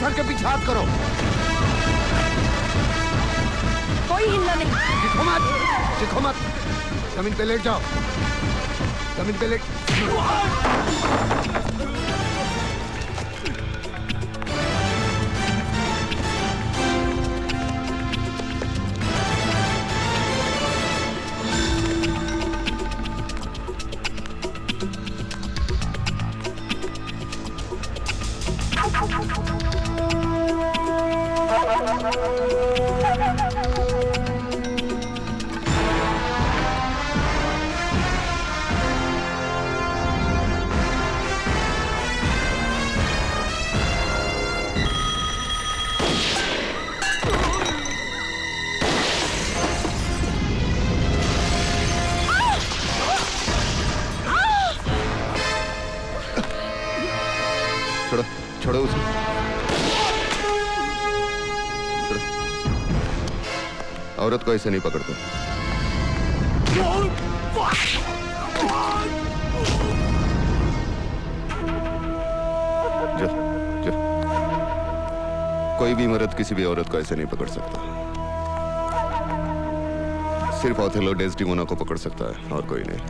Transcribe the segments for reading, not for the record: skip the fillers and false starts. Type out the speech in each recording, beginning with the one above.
Sir के पीछे हाथ करो। कोई हिलना नहीं। चिखो मत, चिखो मत। जमीन पे लेट जाओ, जमीन पे लेट। छोड़ो, छोड़ो उसे। छोड़ो। औरत को ऐसे नहीं पकड़ते। जा, जा। कोई भी मर्द किसी भी औरत को ऐसे नहीं पकड़ सकता। सिर्फ ओथेलो डेस्टिमोना को पकड़ सकता है और कोई नहीं।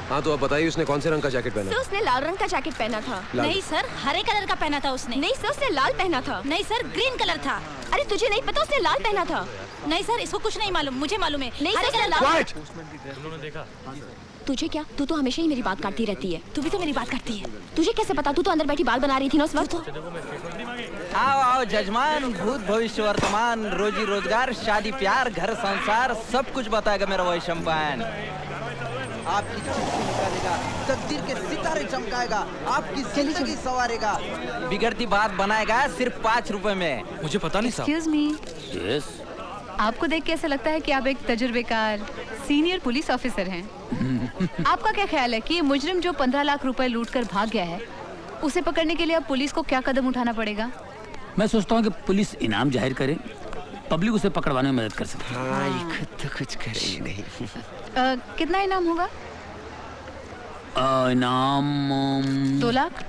हाँ तो अब बताइए उसने कौन से रंग का जैकेट पहना? सर उसने लाल रंग का जैकेट पहना था। नहीं सर, हरे कलर का पहना था उसने। नहीं सर उसने लाल पहना था। नहीं सर, ग्रीन कलर था। अरे तुझे नहीं पता उसने लाल पहना था? नहीं सर, इसको कुछ नहीं मालूम, मुझे मालूम है। नहीं हरे सर, कलर लाल। तुझे क्या? तू तो हमेशा ही मेरी बात काटती रहती है। तू भी तो मेरी बात करती है। तुझे कैसे पता? तू तो अंदर बैठी बाल बना रही थी ना उस वक्त। आओ आओ जजमान, भूत भविष्य वर्तमान, रोजी रोजगार, शादी प्यार, घर संसार, सब कुछ बताएगा मेरा वही शैंपेन। आपकी चिट्ठी निकालेगा, तकदीर के सितारे चमकाएगा, आपकी जिंदगी संवारेगा, बिगड़ती बात बनाएगा सिर्फ 5 रुपए में। मुझे पता नहीं साहब। Excuse me, yes. आपको देख के ऐसा लगता है कि आप एक तजुर्बेकार सीनियर पुलिस ऑफिसर हैं। आपका क्या ख्याल है कि ये मुजरिम जो 15 लाख रुपए लूट कर भाग गया है, उसे पकड़ने के लिए अब पुलिस को क्या कदम उठाना पड़ेगा? मैं सोचता हूँ कि पुलिस इनाम जाहिर करे, पब्लिक उसे पकड़वाने में मदद कर सकती है। हाँ, ये खुद तो कुछ करेगी नहीं। कितना इनाम होगा? इनाम 2 लाख।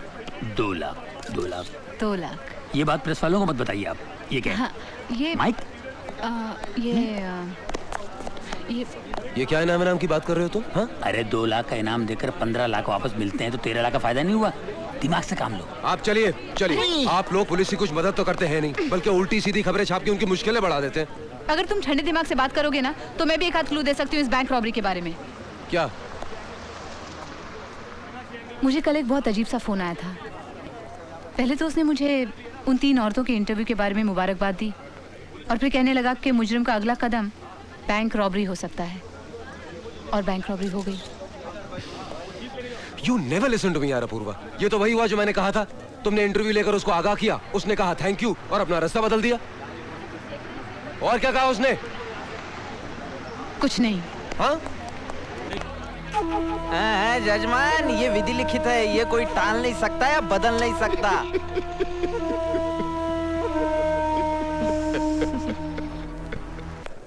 2 लाख 2 लाख 2 लाख। ये बात प्रेस वालों को मत बताइए आप। ये क्या है? हाँ, ये माइक। ये क्या इनाम इनाम की बात कर रहे हो तुम? हाँ? अरे 2 लाख का इनाम देकर 15 लाख वापस मिलते हैं तो 13 लाख का फायदा नहीं हुआ? दिमाग से काम लो। आप चलिए चलिए। आप लोग पुलिस की कुछ मदद तो करते हैं नहीं, बल्कि उल्टी सीधी खबरें छाप के उनकी मुश्किलें बढ़ा देते हैं। अगर तुम ठंडे दिमाग से बात करोगे ना तो मैं भी एक आध क्लू दे सकती हूँ इस बैंक रॉबरी के बारे में। क्या? मुझे कल एक बहुत अजीब सा फोन आया था। पहले तो उसने मुझे उन 3 औरतों के इंटरव्यू के बारे में मुबारकबाद दी और फिर कहने लगा कि मुजरिम का अगला कदम बैंक रॉबरी हो सकता है, और बैंक रॉबरी हो गई। You never listen to me यार अपूर्वा। ये तो वही हुआ जो मैंने कहा था। तुमने इंटरव्यू लेकर उसको आगाह किया, उसने कहा थैंक यू और अपना रास्ता बदल दिया। और क्या कहा उसने? कुछ नहीं। हाँ? जजमान, ये विधि लिखित है, ये कोई टाल नहीं सकता या बदल नहीं सकता।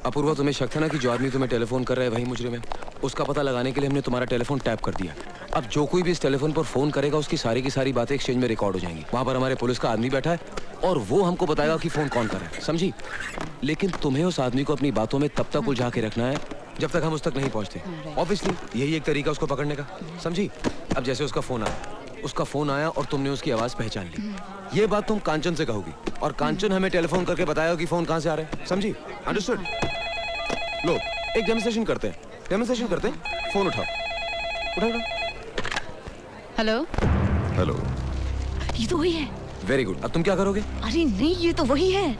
अपूर्वा, तुम्हें शक था ना कि जो आदमी तुम्हें टेलीफोन कर रहा है वही मुजरिम है। उसका पता लगाने के लिए हमने तुम्हारा टेलीफोन टैप कर दिया। अब जो कोई भी इस टेलीफोन पर फोन करेगा उसकी सारी की सारी बातें एक्सचेंज में रिकॉर्ड हो जाएंगी। वहां पर हमारे पुलिस का आदमी बैठा है और वो हमको बताएगा कि फोन कौन कर रहा है, समझी? लेकिन तुम्हें उस आदमी को अपनी बातों में तब तक उलझा के रखना है जब तक हम उस तक नहीं पहुंचते। ऑब्वियसली यही एक तरीका उसको पकड़ने का, समझी? अब जैसे उसका फोन आया और तुमने उसकी आवाज पहचान ली, ये बात तुम कांचन से कहोगी और कांचन हमें टेलीफोन करके बताएगा कि फोन कहां से आ रहा है, समझी? अंडरस्टूड? लो, एक डेमोंस्ट्रेशन करते हैं। फोन उठाओ। हेलो। हेलो। ये तो वही है। Very good. अब तुम क्या करोगे? अरे नहीं, ये तो वही है।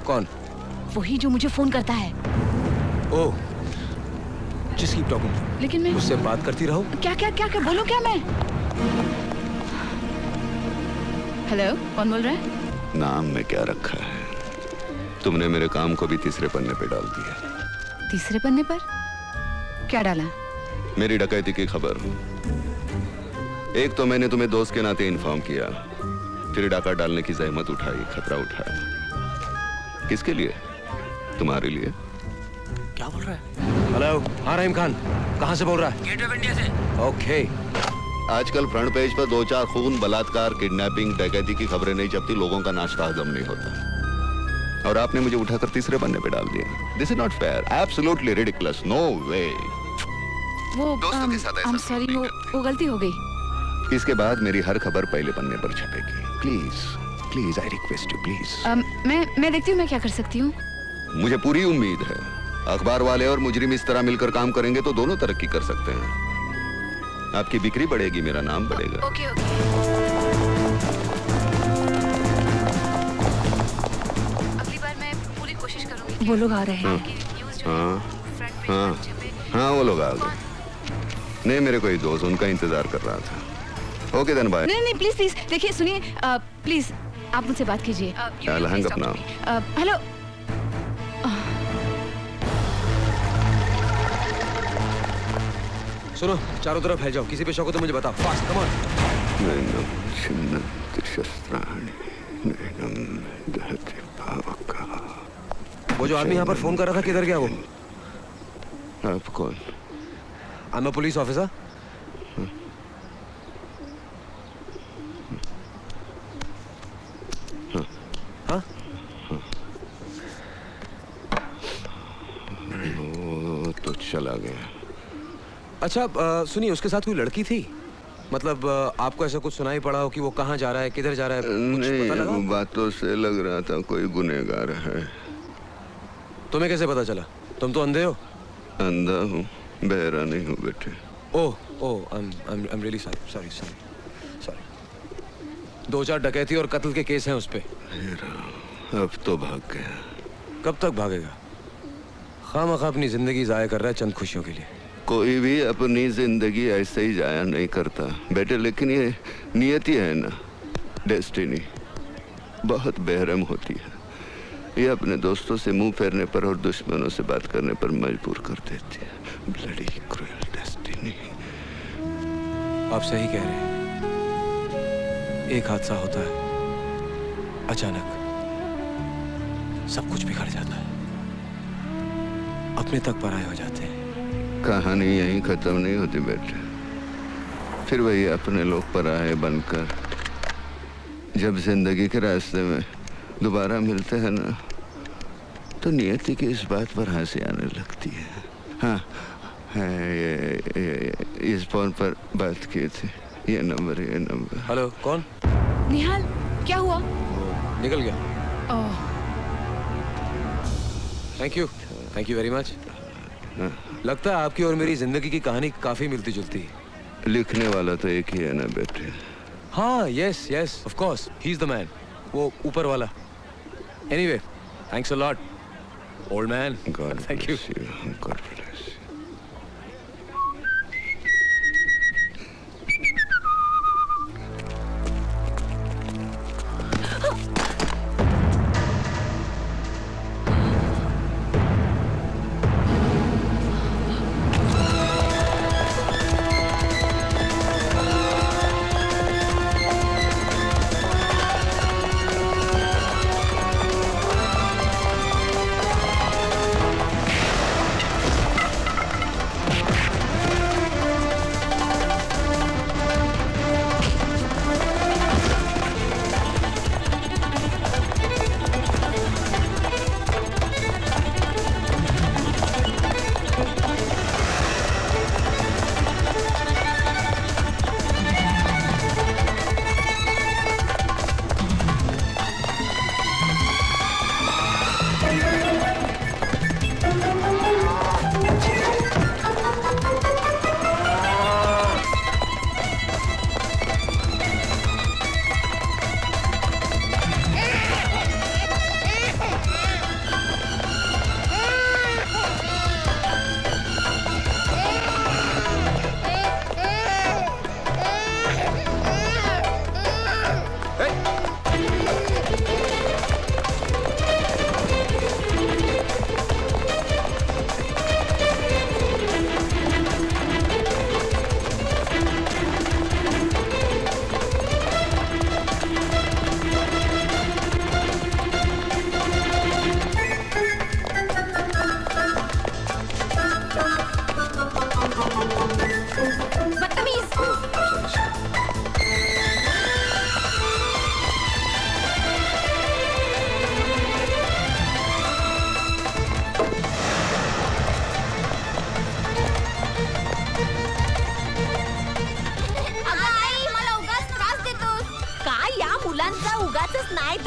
कौन? वही जो मुझे फोन करता है। ओह, जस्ट कीप टॉकिंग। लेकिन मैं उससे बात करती रहो। क्या बोलूं क्या मैं? हेलो, कौन बोल रहा है? नाम में क्या रखा है? तुमने मेरे काम को भी तीसरे पन्ने पे डाल दिया। तीसरे पन्ने पर? क्या डाला? मेरी डकैती की खबर। एक तो मैंने तुम्हें दोस्त के नाते इन्फॉर्म किया, फिर डाका डालने की जहमत उठाई, खतरा उठाया। किसके लिए? तुम्हारे लिए। क्या बोल रहा है? हेलो, हाँ रहीम खान, कहाँ से बोल रहा है? गेट ऑफ इंडिया से। ओके। आजकल फ्रंट पेज पर 2-4 खून, बलात्कार, किडनैपिंग, डकैती की खबरें नहीं छपती, लोगों का नाश्ता हजम नहीं होता, और आपने मुझे उठाकर तीसरे पन्ने पे डाल दिया। This is not fair, absolutely ridiculous, no way. वो दोस्तों के साथ ऐसा सॉरी, नहीं वो गलती हो गई। इसके बाद मेरी हर खबर पहले पन्ने पर छपेगी। Please please, I request you, please. मैं देखती हूँ मैं क्या कर सकती हूँ। मुझे पूरी उम्मीद है अखबार वाले और मुजरिम इस तरह मिलकर काम करेंगे तो दोनों तरक्की कर सकते हैं। आपकी बिक्री बढ़ेगी, मेरा नाम बढ़ेगा। Okay okay. अगली बार मैं पूरी कोशिश करूंगी। वो लोग आ रहे हैं। हाँ, हाँ, वो लोग आ गए। नहीं, मेरे कोई दोस्त उनका इंतजार कर रहा था। Okay then, bye. नहीं नहीं, प्लीज प्लीज देखिए, सुनिए, प्लीज आप मुझसे बात कीजिए। Hang up now. हेलो। सुनो, चारों तरफ फैल जाओ, किसी पे शौक हो तो मुझे बताओ। Fast, come on. वो जो आदमी यहाँ पर फोन कर रहा था, किधर गया वो? आप कौन? I am a police officer. हाँ? वो तो चला गया। अच्छा, सुनिए, उसके साथ कोई लड़की थी? मतलब आपको ऐसा कुछ सुनाई पड़ा हो कि वो कहाँ जा रहा है, किधर जा रहा है? कुछ पता लगा? नहीं, बातों से लग रहा था कोई गुनहगार है। तुम्हें कैसे पता चला? तुम तो अंधे हो। अंधा हूँ, बहरा नहीं हूँ बेटे। ओह ओह, आई एम रियली सॉरी। 2-4 डकैती और कत्ल के केस हैं उस पे। अब तो भाग गया। कब तक भागेगा? खामखा अपनी जिंदगी जाया कर रहा है चंद खुशियों के लिए। कोई भी अपनी जिंदगी ऐसे ही जाया नहीं करता बेटे, लेकिन ये नियति है ना, डेस्टिनी, बहुत बेरहम होती है। ये अपने दोस्तों से मुंह फेरने पर और दुश्मनों से बात करने पर मजबूर कर देती है। Bloody cruel destiny. आप सही कह रहे हैं। एक हादसा होता है, अचानक सब कुछ बिगड़ जाता है, अपने तक पराये हो जाते हैं। कहानी यहीं खत्म नहीं होती बेटे, फिर वही अपने लोग पराये बनकर जब जिंदगी के रास्ते में दोबारा मिलते हैं ना, तो नियति की इस बात पर हंसी आने लगती है। हाँ, ये इस फोन पर बात की थी, ये नंबर। हेलो, कौन? निहाल, क्या हुआ? निकल गया। ओह, थैंक यू वेरी मच। लगता है आपकी और मेरी जिंदगी की कहानी काफी मिलती जुलती है। लिखने वाला तो एक ही है ना बेटे। हाँ, yes of course, he is the man, वो ऊपर वाला। Anyway, thanks a lot old man. Thank you. God bless you.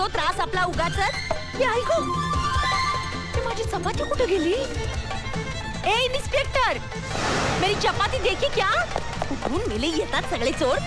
तो त्रास आपला उगाच. हे ऐकू ते माझी चपाती कुठे गेली? ए इन्स्पेक्टर, मेरी चपाती देखी क्या? कुठून मेले येतात सगळे चोर.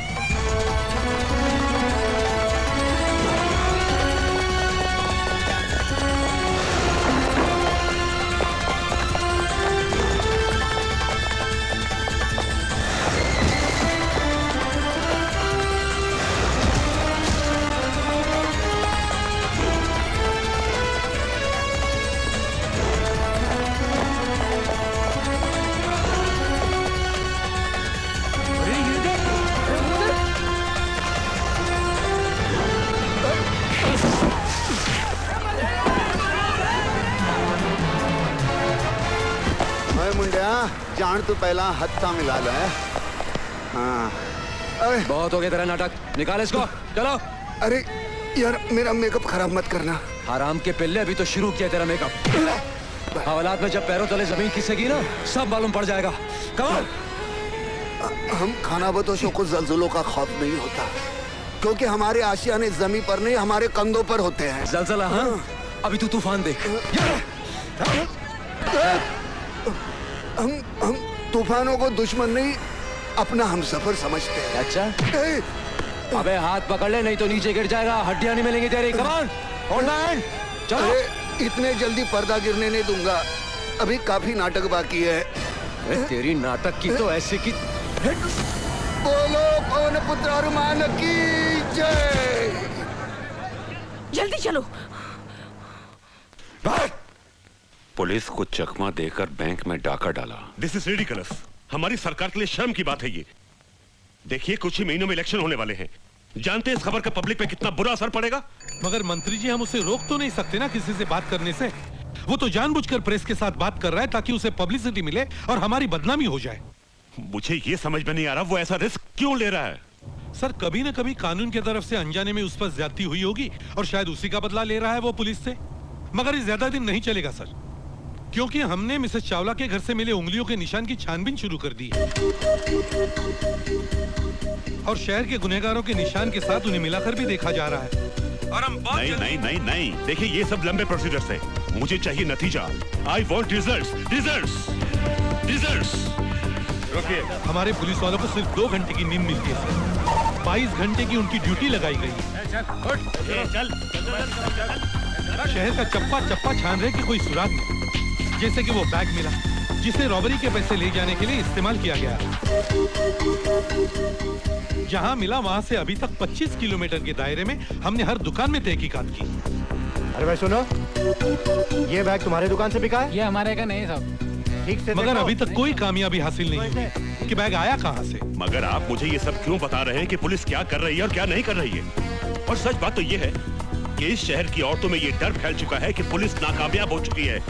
जान तू पहला हत्था मिला लो है. हाँ. अरे बहुत हो गया तेरा नाटक, निकाल इसको, चलो. अरे यार मेरा मेकअप खराब मत करना. हराम के पिल्ले, अभी तो शुरू किया तेरा मेकअप. हवालात में जब पैरों तले जमीन खिसकेगी ना, सब मालूम पड़ जाएगा. कमाल. हम खानाबदोशों को जल्जलों का खौफ नहीं होता, क्योंकि हमारे आशियाने जमीन पर नहीं हमारे कंधों पर होते हैं. जलजला? हाँ, अभी तू तूफान देख. हम तूफानों को दुश्मन नहीं, अपना हमसफर समझते हैं. अच्छा. अबे हाथ पकड़ ले, नहीं तो नीचे गिर जाएगा, हड्डियां नहीं मिलेंगी तेरी. कमान, होल्ड हैंड, चलो. इतने जल्दी पर्दा गिरने नहीं दूंगा, अभी काफी नाटक बाकी है. तेरी नाटक की तो ऐसे की. बोलो कौन पुत्र अरमान की जय. जल्दी चलो. पुलिस को चकमा देकर बैंक में डाका डाला. This is ridiculous. हमारी सरकार के लिए शर्म की बात है ये. देखिए कुछ ही महीनों में इलेक्शन होने वाले हैं. जानते हैं इस खबर का पब्लिक पे कितना बुरा असर पड़ेगा. मगर मंत्री जी, हम उसे रोक तो नहीं सकते ना किसी से बात करने से. वो तो जानबूझकर प्रेस के साथ बात कर रहा है ताकि उसे पब्लिसिटी मिले और हमारी बदनामी हो जाए. मुझे ये समझ में नहीं आ रहा वो ऐसा रिस्क क्यों ले रहा है. सर, कभी न कभी कानून की तरफ से अनजाने में उस पर ज्यादती हुई होगी और शायद उसी का बदला ले रहा है वो पुलिस से. मगर ये ज्यादा दिन नहीं चलेगा सर, क्योंकि हमने मिसेस चावला के घर से मिले उंगलियों के निशान की छानबीन शुरू कर दी है और शहर के गुनहगारों के निशान के साथ उन्हें मिलाकर भी देखा जा रहा है. और हम नहीं. देखिए ये सब लंबे प्रोसीजर्स हैं. मुझे चाहिए नतीजा. I want results. रुकिए. हमारे पुलिस वालों को सिर्फ 2 घंटे की नींद मिलती है सर. 22 घंटे की उनकी ड्यूटी लगाई गई है. चल. शहर का चप्पा चप्पा छान रहे कि कोई सुराग नहीं. जैसे कि वो बैग मिला जिसे रॉबरी के पैसे ले जाने के लिए इस्तेमाल किया गया. जहां मिला वहां से अभी तक 25 किलोमीटर के दायरे में हमने हर दुकान में तहकीकात की. अरे भाई सुनो, ये बैग तुम्हारे दुकान से बिका है? ये हमारे का नहीं साहब. ठीक से मगर अभी तक कोई कामयाबी हासिल नहीं हुई कि बैग आया कहां से. मगर आप मुझे ये सब क्यों बता रहे हैं कि पुलिस क्या कर रही है और क्या नहीं कर रही है. और सच बात तो ये है कि इस शहर की औरतों में ये डर फैल चुका है कि पुलिस नाकामयाब हो चुकी है.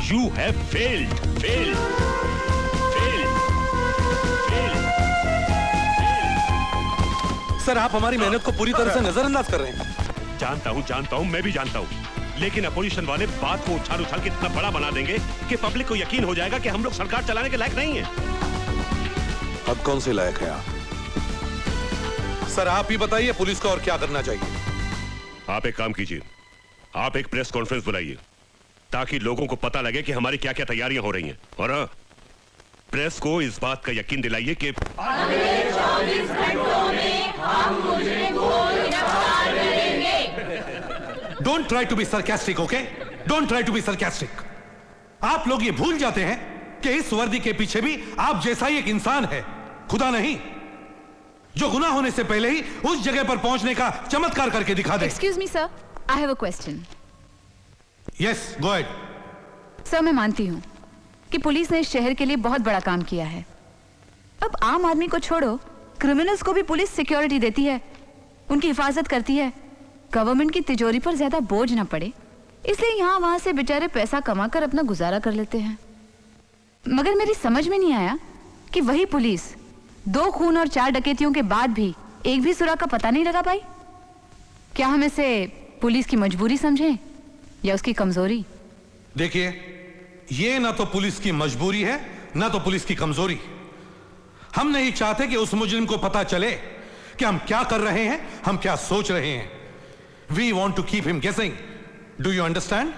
You have failed. सर, आप हमारी मेहनत को पूरी तरह से नजरअंदाज कर रहे हैं. जानता हूँ, मैं भी जानता हूँ. लेकिन अपोजिशन वाले बात को उछाल के इतना बड़ा बना देंगे कि पब्लिक को यकीन हो जाएगा कि हम लोग सरकार चलाने के लायक नहीं है. अब कौन से लायक है आप? सर, आप ही बताइए पुलिस को और क्या करना चाहिए. आप एक काम कीजिए, आप एक प्रेस कॉन्फ्रेंस बुलाइए ताकि लोगों को पता लगे कि हमारी क्या क्या तैयारियां हो रही हैं. और प्रेस को इस बात का यकीन दिलाइए कि अगले 24 घंटों में हम मुझे को गिरफ्तार करेंगे. Don't try to be sarcastic, okay? Don't try to be sarcastic. आप लोग ये भूल जाते हैं कि इस वर्दी के पीछे भी आप जैसा ही एक इंसान है, खुदा नहीं, जो गुनाह होने से पहले ही उस जगह पर पहुंचने का चमत्कार करके दिखा दे. Excuse me sir, I have a question. Yes, go ahead. Sir, मैं मानती हूं कि पुलिस ने इस शहर के लिए बहुत बड़ा काम किया है. अब आम आदमी को छोड़ो, क्रिमिनल्स को भी पुलिस सिक्योरिटी देती है, उनकी हिफाजत करती है, गवर्नमेंट की तिजोरी पर ज्यादा बोझ ना पड़े, इसलिए यहाँ वहां से बेचारे पैसा कमाकर अपना गुजारा कर लेते हैं. मगर मेरी समझ में नहीं आया कि वही पुलिस 2 खून और 4 डकैतियों के बाद भी एक भी सुराग का पता नहीं लगा पाई. क्या हम इसे पुलिस की मजबूरी समझें या उसकी कमजोरी? देखिए, ये ना तो पुलिस की मजबूरी है ना तो पुलिस की कमजोरी. हम नहीं चाहते कि उस मुजरिम को पता चले कि हम क्या कर रहे हैं, हम क्या सोच रहे हैं. We want to keep him guessing. Do you understand?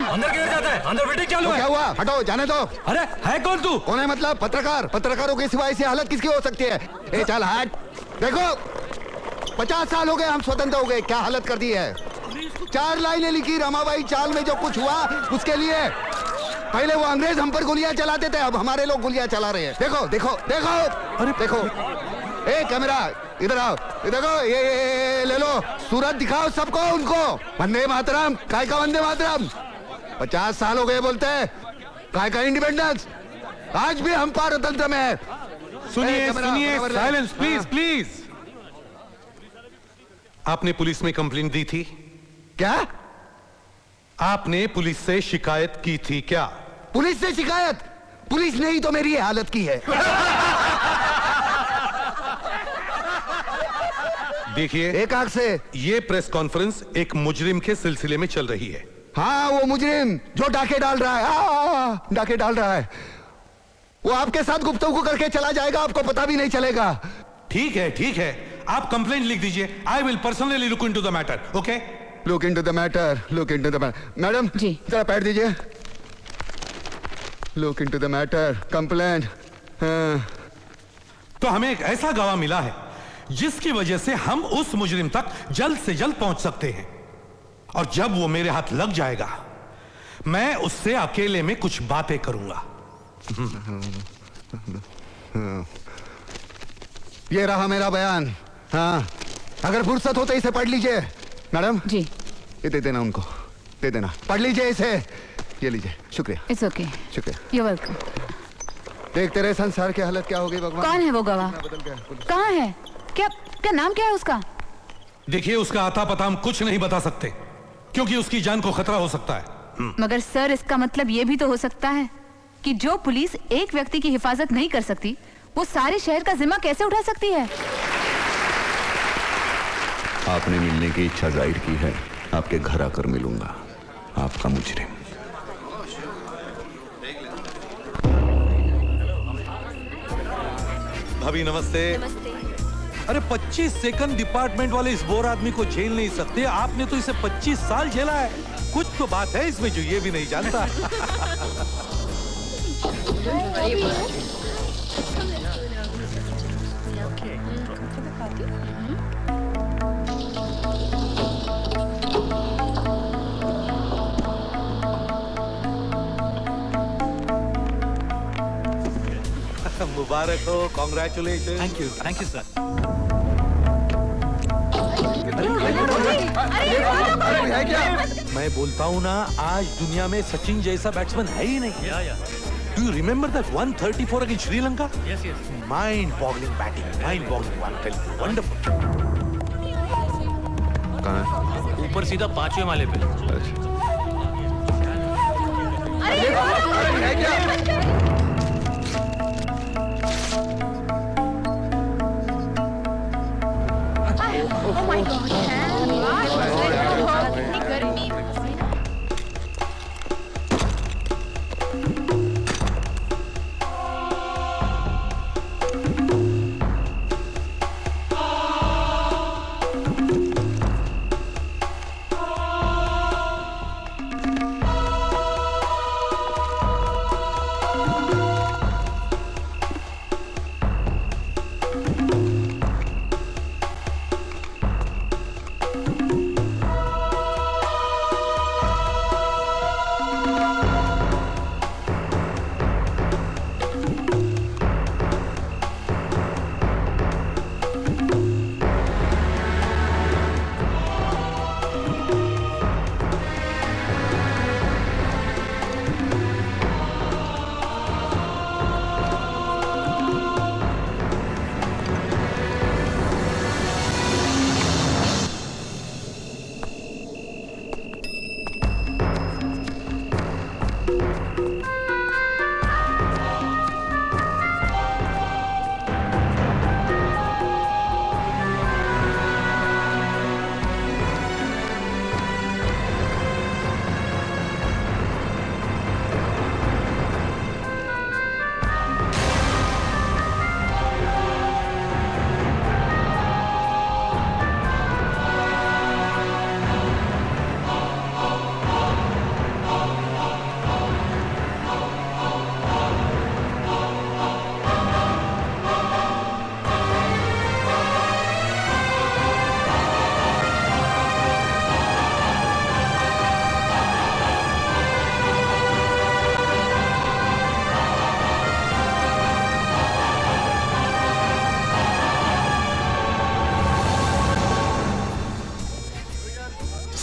अंदर क्यों जाता है? अंदर मीटिंग चालू है। क्या हुआ? हटो, जाने दो। अरे है कौन तू? कौन है मतलब? पत्रकार। पत्रकारों के सिवाय ऐसी हालत किसकी हो सकती है? ए चल हट। देखो 50 साल हो गए हम स्वतंत्र हो गए, क्या हालत कर दी है। 4 लाइनें लिखी रमाबाई चाल में, जो कुछ हुआ उसके लिए। पहले वो अंग्रेज हम पर गोलियां चलाते थे, अब हमारे लोग गोलियां चला रहे हैं। देखो देखो देखो, अरे देखो। ए कैमरा इधर आओ, देखो ये ले लो, सूरत दिखाओ सबको, उनको। वंदे मातरम, काय का वंदे मातरम। 50 साल हो गए बोलते हैं, काय का इंडिपेंडेंस। आज भी हम पारतंत्र में है। सुनिए सुनिए, साइलेंस प्लीज प्लीज। आपने पुलिस में कंप्लेंट दी थी क्या? आपने पुलिस से शिकायत की थी क्या? पुलिस से शिकायत? पुलिस ने ही तो मेरी हालत की है। देखिए, एक आंख से ये प्रेस कॉन्फ्रेंस एक मुजरिम के सिलसिले में चल रही है। हाँ, वो मुजरिम जो डाके डाल रहा है, डाके डाल रहा है, वो आपके साथ गुफ्तगू करके चला जाएगा, आपको पता भी नहीं चलेगा। ठीक है, आप कंप्लेंट लिख दीजिए। I will personally look into the matter. Okay, look into the matter, look into the matter. Madam ji जरा पैड दीजिए। Look into the matter, complaint. तो हमें एक ऐसा गवाह मिला है जिसकी वजह से हम उस मुजरिम तक जल्द से जल्द पहुंच सकते हैं, और जब वो मेरे हाथ लग जाएगा मैं उससे अकेले में कुछ बातें करूंगा। ये रहा मेरा बयान। हाँ, अगर फुर्सत हो तो इसे पढ़ लीजिए। मैडम जी, ये दे देना उनको, दे देना, पढ़ लीजिए इसे। ये लीजिए, शुक्रिया। इट्स ओके, शुक्रिया। You welcome. देखते रहे संसार की हालत क्या हो गई भगवान। कौन है वो गवाह? कहाँ है? क्या क्या नाम क्या है उसका? देखिए, उसका आता पता हम कुछ नहीं बता सकते क्योंकि उसकी जान को खतरा हो सकता है। मगर सर, इसका मतलब ये भी तो हो सकता है कि जो पुलिस एक व्यक्ति की हिफाजत नहीं कर सकती, वो सारे शहर का जिम्मा कैसे उठा सकती है? आपने मिलने की इच्छा जाहिर की है, आपके घर आकर मिलूंगा, आपका मुजरिम। भाभी नमस्ते। अरे 25 सेकंड डिपार्टमेंट वाले इस बोर आदमी को झेल नहीं सकते, आपने तो इसे 25 साल झेला है। कुछ तो बात है इसमें जो ये भी नहीं जानता। मुबारक हो, कॉन्ग्रेचुलेशन। Thank you sir. मैं बोलता हूँ ना, आज दुनिया में सचिन जैसा बैट्समैन है ही नहीं। Do you remember that 134 against Sri Lanka? Yes yes. Mind boggling batting, mind boggling, wonderful. कहाँ है? ऊपर सीधा 5वें माले पे। Oh my God! गर्मी।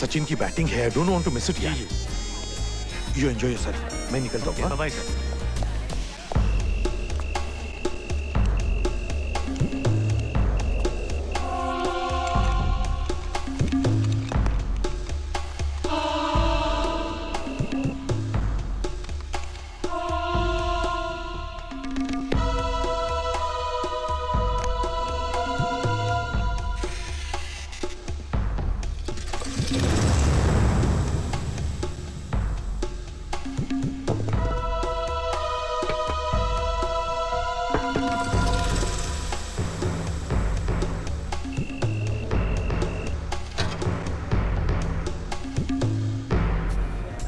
सचिन की बैटिंग है, I don't want to miss it यार। यू एंजॉय योरसेल्फ, मैं निकलता हूँ। Bye sir.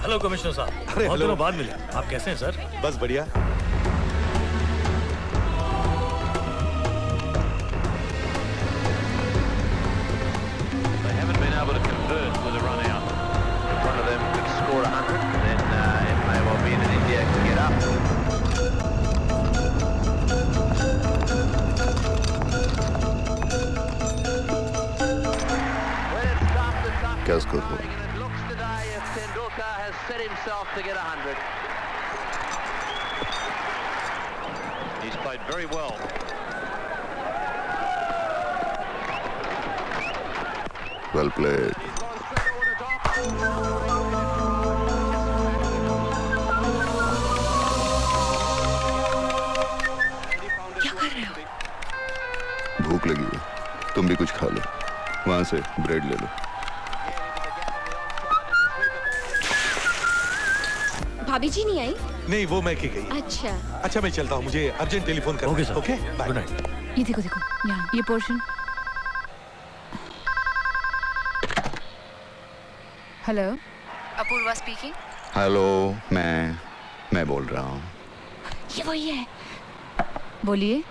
हेलो कमिश्नर साहब, बहुत दिनों बाद मिले। आप कैसे हैं सर? बस बढ़िया। They haven't been able to convert with a run out. One of them could score 100, and then it may well be that India can get up. क्या स्कोर हुआ? Tendulkar has set himself to get 100. He's played very well. Well played. क्या कर रहे हो? भूख लगी है, तुम भी कुछ खा लो। वहां से ब्रेड ले लो। भाभी जी नहीं आई? नहीं, वो मैं की गई। अच्छा। अच्छा, मैं चलता हूँ, मुझे अर्जेंट टेलीफोन करना है। Okay, good night. ये देखो देखो, यहाँ ये portion. Hello, Apoorva speaking. Hello, मैं बोल रहा हूँ। ये वही है। बोलिए।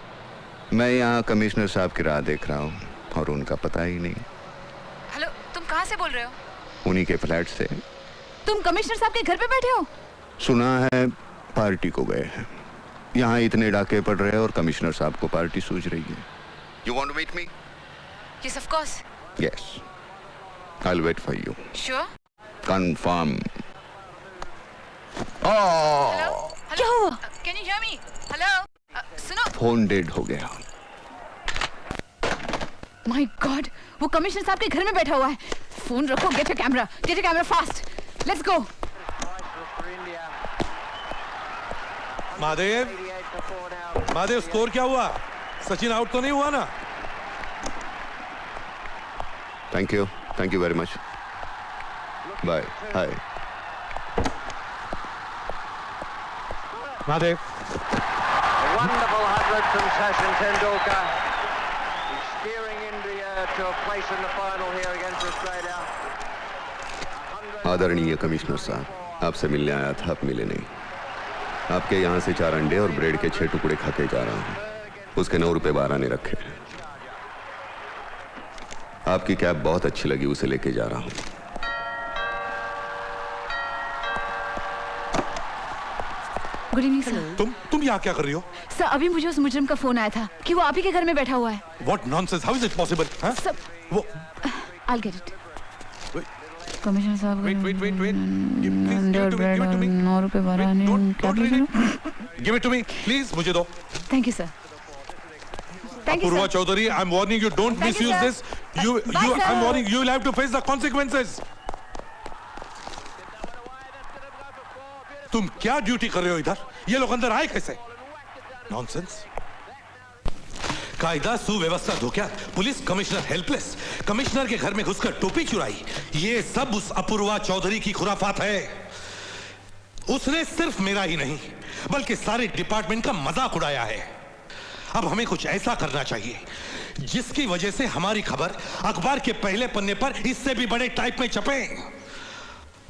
मैं यहाँ कमिश्नर साहब की राह देख रहा हूँ और उनका पता ही नहीं। हेलो, तुम कहाँ से बोल रहे हो? उन्हीं के फ्लैट से। तुम कमिश्नर साहब के घर पे बैठे हो? सुना है पार्टी को गए हैं। यहाँ इतने डाके पड़ रहे हैं और कमिश्नर साहब को पार्टी सूझ रही है। You want to meet me? Yes, of course. Yes. I'll wait for you. Sure. Confirm. क्या हुआ? Can you hear me? Hello? सुनो। फोन डेड हो गया। My God, वो कमिश्नर साहब के घर में बैठा हुआ है। फोन रखो, get a camera fast. Let's go. Mahadev, score क्या हुआ? सचिन आउट तो नहीं हुआ ना? Thank you very much. Bye. Hi Mahadev. Wonderful 100 from Sachin Tendulkar. He's steering India to a place in the final here against Australia. आदरणीय commissioner साहब, आपसे मिलने आया था, आप मिले नहीं। आपके यहाँ से 4 अंडे और ब्रेड के 6 टुकड़े खा के जा रहा हूँ। उसके 9 रुपए 12 ने रखे। आपकी कैब बहुत अच्छी लगी, उसे लेके जा रहा हूँ। Good evening sir. तुम यहाँ क्या कर रही हो? सर, अभी मुझे उस मुजरिम का फोन आया था कि वो आप ही के घर में बैठा हुआ है। What nonsense? How is it possible? हाँ? सर, वो I'll get it. कमिश्नर साहब, wait. ब्रेड 9 रुपए 12 ने। Give it to me, please. मुझे दो। Thank you, sir. Thank you, Apurva sir. Chaudhary, I'm warning you, don't Thank you, misuse sir. this. I'm warning you, will have to face the consequences. तुम क्या duty कर रहे हो इधर? ये लोग अंदर आए कैसे? नॉनसेंस। कायदा सुव्यवस्था धोखा, पुलिस कमिश्नर हेल्पलेस, कमिश्नर के घर में घुसकर टोपी चुराई, ये सब उस अपूर्वा चौधरी की खुराफात है। उसने सिर्फ मेरा ही नहीं बल्कि सारे डिपार्टमेंट का मजाक उड़ाया है। अब हमें कुछ ऐसा करना चाहिए जिसकी वजह से हमारी खबर अखबार के पहले पन्ने पर इससे भी बड़े टाइप में छपे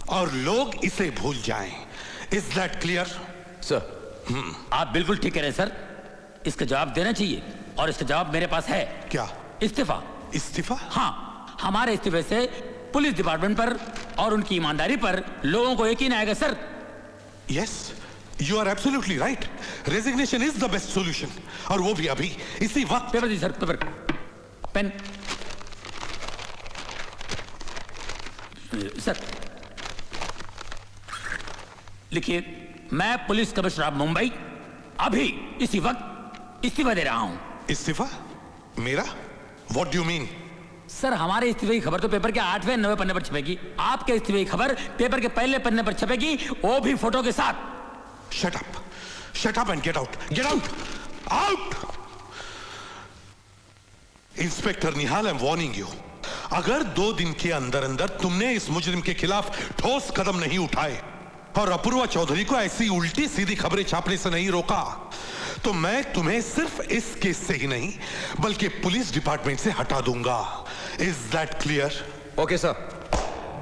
और लोग इसे भूल जाएं। Is that clear? सर, आप बिल्कुल ठीक कह रहे हैं सर। इसका जवाब देना चाहिए और इसका जवाब मेरे पास है। क्या? इस्तीफा। इस्तीफा? हाँ, हमारे इस्तीफे से पुलिस डिपार्टमेंट पर और उनकी ईमानदारी पर लोगों को यकीन आएगा sir. Yes, you are absolutely right. Resignation is the best solution, और वो भी अभी इसी वक्त। पेपर दी सर, पेपर, पेन। सर लिखिए, मैं पुलिस कमिश्नर ऑफ मुंबई अभी इसी वक्त इस्तीफा दे रहा हूं। इस्तीफा? मेरा? What do you mean? Sir हमारे इस्तीफे की खबर तो पेपर के 8वें 9वें पन्ने पर छपेगी, आपके इस्तीफे की खबर पेपर के पहले पन्ने पर छपेगी, वो भी फोटो के साथ। Shut up. Shut up and get out. Get out. Out. Inspector Nihal, I'm warning you. अगर 2 दिन के अंदर अंदर तुमने इस मुजरिम के खिलाफ ठोस कदम नहीं उठाए और अपूर्वा चौधरी को ऐसी उल्टी सीधी खबरें छापने से नहीं रोका, तो मैं तुम्हें सिर्फ इस केस से ही नहीं बल्कि पुलिस डिपार्टमेंट से हटा दूंगा। Is that clear? Okay sir.